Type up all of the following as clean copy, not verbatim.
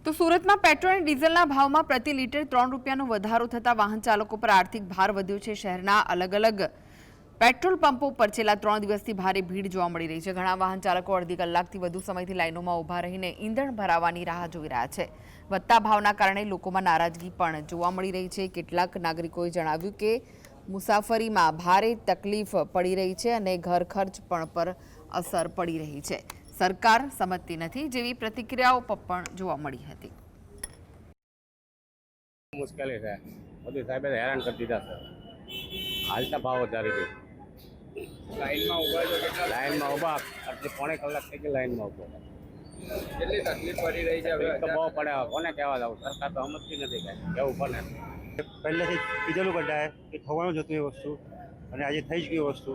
તો સુરતમાં પેટ્રોલ અને ડીઝલના ભાવમાં પ્રતિ લીટર 3 રૂપિયાનો વધારો થતા વાહન ચાલકો પર આર્થિક ભાર વધ્યો છે। શહેરના અલગ અલગ પેટ્રોલ પંપો પર છેલ્લા 3 દિવસથી ભારે ભીડ જોવા મળી રહી છે। ઘણા વાહન ચાલકો અડધી કલાકથી વધુ સમયથી લાઇનોમાં ઊભા રહીને ઈંધણ ભરાવવાની રાહ જોઈ રહ્યા છે। વધતા ભાવના કારણે લોકોમાં નારાજગી પણ જોવા મળી રહી છે। કેટલાક નાગરિકોએ જણાવ્યું કે મુસાફરીમાં ભારે તકલીફ પડી રહી છે અને ઘર ખર્ચ પર અસર પડી રહી છે। સરકાર સમજતી નથી જેવી પ્રતિક્રિયાઓ પણ જોવા મળી હતી। મુશ્કેલી છે, મોદી સાહેબે હેરાન કરી દીધા છે। હાલતા ભાવ વધારી દે, લાઈનમાં ઊભા છો કેટલા લાઈનમાં ઊભા આટલી પોણે કલાક થઈ ગઈ લાઈનમાં ઊભો। કેટલી તકલીફ પડી રહી છે હવે? તો બહુ પડે, કોને કહેવા જવું? સરકાર તો સમજતી નથી કાંઈ, કેવું પડે। પહેલેથી કીધેલું બધાએ કે થવાનું જ હતું એ વસ્તુ, અને આજે થઈ જ ગયું વસ્તુ।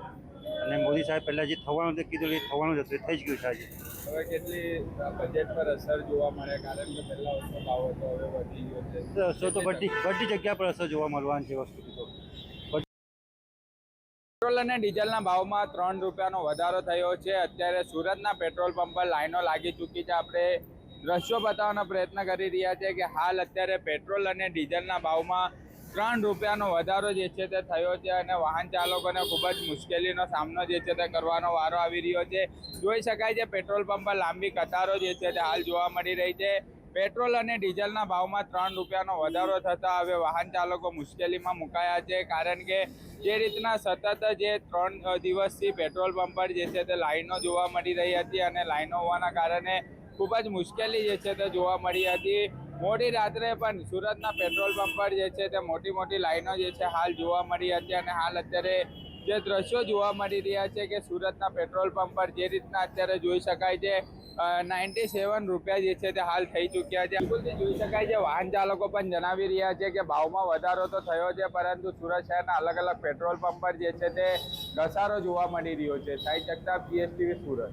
અને મોદી સાહેબ પહેલાં જે થવાનું તે કીધું એ થવાનું જ હતું, એ થઈ જ ગયું છે આજે। હવે કેટલી બજેટ પર અસર જોવા મળે? કારણ કે પહેલા ઓછો ભાવ હતો, હવે વધી ગયો છે। તો અસર તો બધી જગ્યા પર અસર જોવા મળવાની છે વસ્તુ તો। પેટ્રોલ અને ડીઝલના ભાવમાં 3 રૂપિયાનો વધારો થયો છે। અત્યારે સુરતના પેટ્રોલ પંપ પર લાઈનો લાગી ચૂકી છે। આપણે દ્રશ્યો બતાવવાનો પ્રયત્ન કરી રહ્યા છે કે હાલ અત્યારે પેટ્રોલ અને ડીઝલના ભાવમાં 3 રૂપિયાનો વધારો જે છે તે થયો છે અને વાહન ચાલકોને ખૂબ જ મુશ્કેલીનો સામનો જે છે તે કરવાનો વારો આવી રહ્યો છે। જોઈ શકાય છે પેટ્રોલ પંપ પર લાંબી કતારો જે છે તે હાલ જોવા મળી રહી છે। પેટ્રોલ અને ડીઝલના ભાવમાં 3 રૂપિયાનો વધારો થતાં હવે વાહન ચાલકો મુશ્કેલીમાં મુકાયા છે। કારણ કે જે રીતના સતત જે 3 દિવસથી પેટ્રોલ પંપ પર જે છે તે લાઈનો જોવા મળી રહી હતી અને લાઈનો હોવાના કારણે ખૂબ જ મુશ્કેલી જે છે તે જોવા મળી હતી। મોડી રાત્રે પણ સુરતના પેટ્રોલ પંપ પર જે છે તે મોટી લાઈનો જે છે હાલ જોવા મળી હતી અને હાલ અત્યારે જે દ્રશ્યો જોવા મળી રહ્યા છે કે સુરતના પેટ્રોલ પંપ પર જે રીતના અત્યારે જોઈ શકાય છે 97 રૂપિયા જે છે તે હાલ થઈ ચૂક્યા છે। બિલકુલથી જોઈ શકાય છે વાહન ચાલકો પણ જણાવી રહ્યા છે કે ભાવમાં વધારો તો થયો છે, પરંતુ સુરત શહેરના અલગ અલગ પેટ્રોલ પંપ પર જે છે તે ઘસારો જોવા મળી રહ્યો છે। સાઈ જગતાપ, GSTV સુરત।